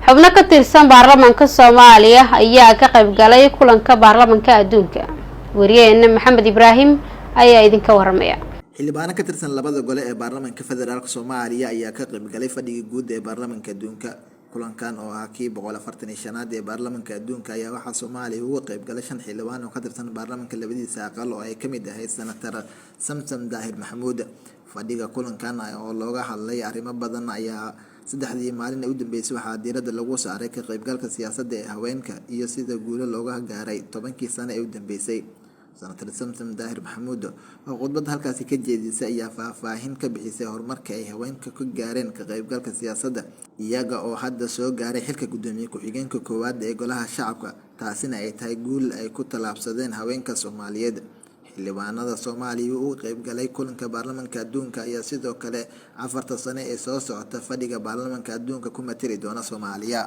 xubno ka tirsan baarlamaanka Soomaaliya ayaa ka qayb galay kulanka baarlamaanka adduunka. Wariyeena Maxamed Ibraahim ayaa idinka waramaya. xildhibaan ka tirsan labada gole ee baarlamaanka federaalka Soomaaliya ayaa ka qayb galay fadhiga guud ee baarlamaanka adduunka. kulankan oo ah kii 145aad ee baarlamaanka adduunka ayaa waxa Soomaaliya uga qayb galay 5 xildhibaan oo ka tirsan baarlamaanka labadiisa aqal oo ay kamid ahayd senator Samsom Daahir Maxamuud. fadhiga kulankan oo looga hadlay arrimo badan ayaa saddexdii maalin u dambeysay waxaa diiradda lagu saaray ka qaybgalka siyaasadda ee haweenka iyo sida guulo looga gaaray 10kii sano ee u dambeysay. senator Samsom Daahir Maxamuud oo khudbad halkaasi ka jeedisay ayaa faahfaahin ka bixisay horumarka ay haweenka ku gaareen ka qaybgalka siyaasadda iyaga oo hadda soo gaaray xilka gudoomiye ku-xigeenka koowaad ee golaha shacabka, taasina ay tahay guul ay ku talaabsadeen haweenka Soomaaliyeed. xildhibaanada Soomaaliya oo qayb galay kulanka baarlamaanka adduunka ayaa sidoo kale 4 sano ee soo socota fadhiga baarlamaanka adduunka ku matali doona Soomaaliya.